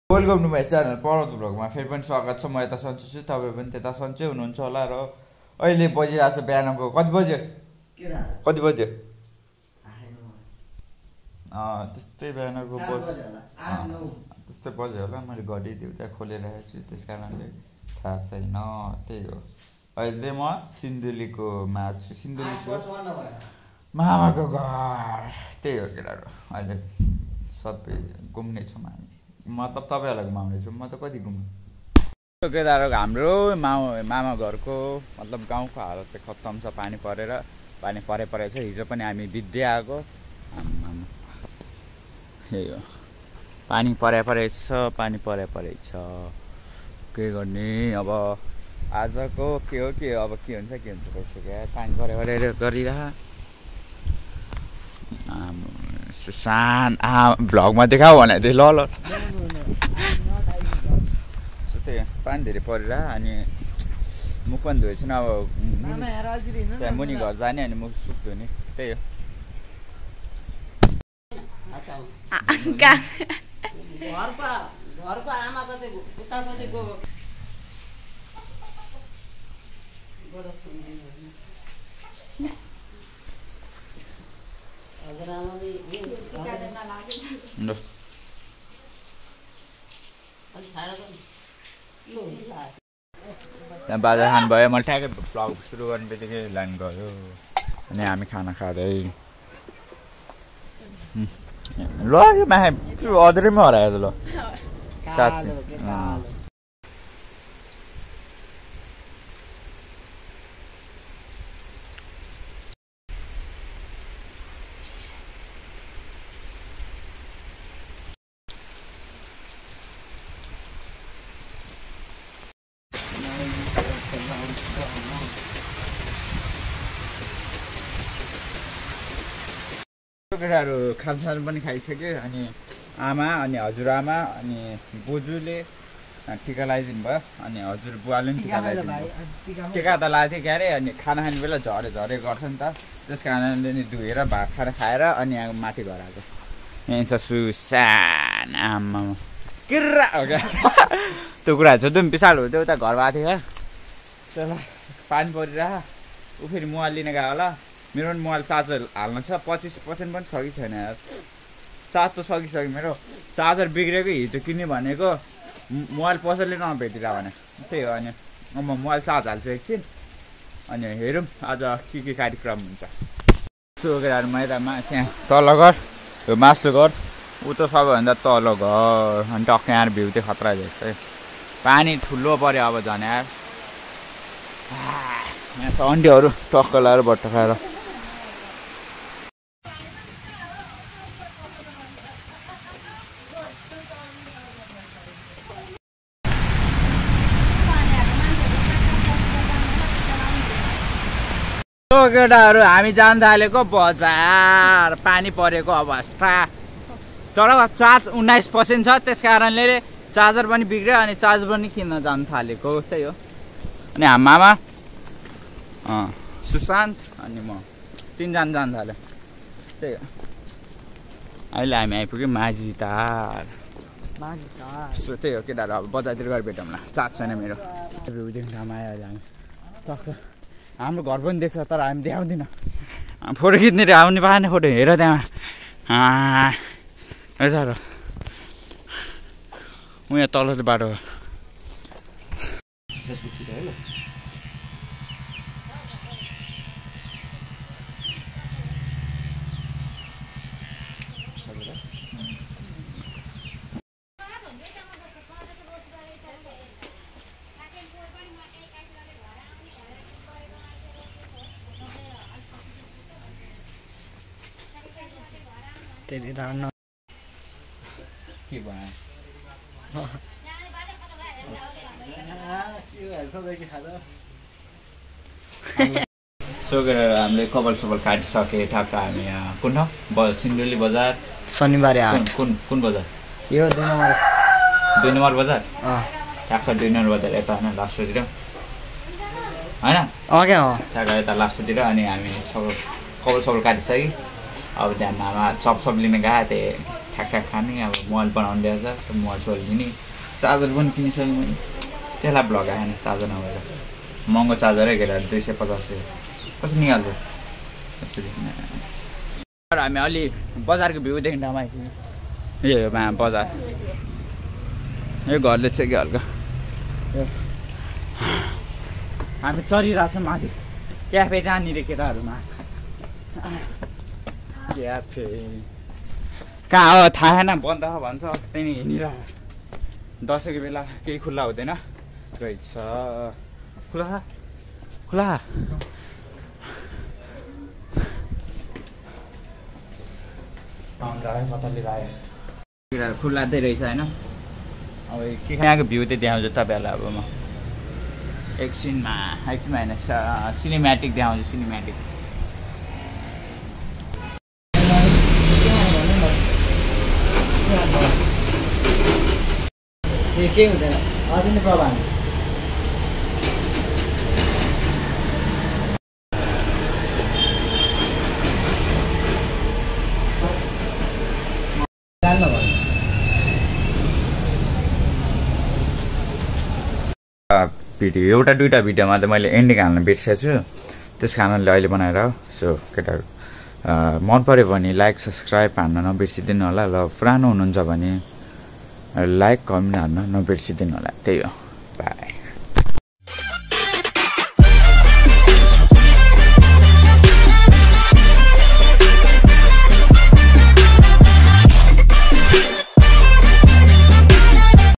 Welcome to my channel पढाउँदो भ्लगमा फेरि पनि स्वागत छ। म यता सन्चै छु, तपाईँ पनि त्यता सन्चै हुनुहुन्छ होला। र अहिले बजिरहेको छ बिहानको कति बज्यो त्यस्तै बिहानको त्यस्तै बज्यो होला। मैले घडी त्यहाँ खोलिरहेको छु, त्यस कारणले थाहा छैन। त्यही हो, अहिले म सिन्धुलीकोमा छु। सिन्धुली छु, मामाको घर। त्यही हो केटाहरू, अहिले सबै घुम्ने छौँ हामी। मतलब तपाईँहरूलाई घुमाउने छु, म त कति घुम्नु। केटाहरू हाम्रो मामा घरको मतलब गाउँको हालत चाहिँ खत्तम छ। पानी परेछ। हिजो पनि हामी बित्दै आएको। यही हो, पानी परेछ। के गर्ने अब आजको के हो अब के हुन्छ भइसक्यो। पानी परेर गरिरह सुसान भ्लगमा देखाऊ भने चाहिँ ल त्यही पानी धेरै परेर अनि मुख पनि धोएछु नि। अब त्यहाँ मुनि घर जाने अनि मुख सुख धुने। त्यही हो। घरको आमाको चाहिँ उताको चाहिँ त्यहाँ बाजा खानु भयो। मैले ठ्याक्कै भ्लग सुरु गर्ने बित्तिकै लाइन गयो अनि हामी खाना खाँदै ल यो माहे अदरैमा हरायो त। ल साँच्चै केटाहरू खानसान पनि खाइसक्यो। अनि आमा अनि हजुरआमा अनि बोजूले टिका लगाइदिनु भयो। अनि हजुरबुवाले पनि टिका लगाइदिनु भयो। टिका त लगाएको थियो क्यारे। अनि खाना खाने बेला झरे गर्छ नि त, त्यस कारणले नि धुएर भात खाएर अनि यहाँ माथि घर आएको। यहाँ छ सुसान आमा किर्रा हो क्या त्यो कुराहरू छ। दुम पिसाल हुँदै उता घर गएको थियो क्या। त्यसलाई पानी परिरह ऊ फेरि मोबाइल लिन गयो होला। मेरो पनि मोबाइल चार्जर हाल्नु छ, 25% पनि छ कि छैन यार। चार्ज त सकिसक्यो मेरो। चार्जर बिग्रेको हिजो किन्ने भनेको मोबाइल पसलले नभेटिरह भने। त्यही हो। अनि म मोबाइल चार्ज हाल्छु एकछिन अनि हेरौँ आज के कार्यक्रम हुन्छ। सोकेर मैदामा त्यहाँ तल घर यो मास्टर घर ऊ त सबैभन्दा तल घर। अनि टक्कै यहाँ भ्यू चाहिँ खतरा रहेछ है। पानी ठुलो पऱ्यो अब झन् यार। यहाँ छ अन्डीहरू टक्क लगाएर बट्टा खाएर। केटाहरू हामी जान थालेको बजार। पानी परेको अवस्था। तर चार्ज 19% छ, त्यस कारणले चार्जर पनि बिग्रियो अनि चार्ज पनि किन्न जान थालेको। त्यही हो। अनि हाम्रो मामा सुशान्त अनि म तिनजना जान थाल्यो। त्यही हो। अहिले हामी आइपुग्यौँ माझीटार। त्यही हो केटाहरू, अब बजारतिर गएर भेटौँला। चार्ज छैन मेरो। देख्न आयो अहिले हामी टक्क हाम्रो घर पनि देख्छ तर हामी देखाउँदिनँ। फोटो खिच्नेर आउने पाएन। फोटो हेर त्यहाँ यता उहाँ तल बाटो त्यति राम्रो के भयो। सोकेर हामीले कपाल सपाल काटिसके ठ्याक्क हामी यहाँ कुन ठाउँ सिन्धुली बजार शनिबार कुन बजार यो 2 नम्बर बजार। ठ्याक्क 2 नम्बर बजार यता होइन लास्टतिर होइन क्या हो ठ्याक्क यता लास्टतिर। अनि हामी कपाल सपाल काटिसक्यो। अब त्यहाँ मामा चपसप लिन गएको थिएँ। ठ्याक्ठ्याक खाने अब मोबाइल बनाउनु ल्याएछ मोबाइल सोलिदिने चार्जर पनि किनिसकेँ मैले त्यसलाई भ्लग आएन चार्जर नभएर महँगो चार्जरै केटा 250 रुपियाँ कसरी निकाल्छ यसरी हामी अलि बजारको भ्यू देख्न ठाउँमा आइसक्यौँ यो बजार यो घरले चाहिँ के हल्का हामी चरिरहेको छौँ माथि क्याफे जहाँनिर केटाहरूमा क्याफे कहाँ हो थाहा छैन बन्द भन्छ त्यहाँदेखि हिँडिरह दसैँको बेला केही खुल्ला हुँदैन रहेछ खुला खुला खुल्ला चाहिँ रहेछ होइन अब के यहाँको भ्यू चाहिँ देखाउँछु तपाईँहरूलाई अब म एकछिनमा होइन सिनेमेटिक देखाउँछु सिनेमेटिक के हुँदैन अझै नै प्रभाव भिडियो एउटा दुइटा भिडियोमा त मैले एन्डिङ हाल्न बिर्सेको छु त्यस कारणले अहिले बनाएर सो केटाहरू मन पऱ्यो भने लाइक सब्सक्राइब हान्न नबिर्सिदिनु होला ल पुरानो हुनुहुन्छ भने लाइक कमेन्ट हान्न नबिर्सिदिनु होला त्यही हो।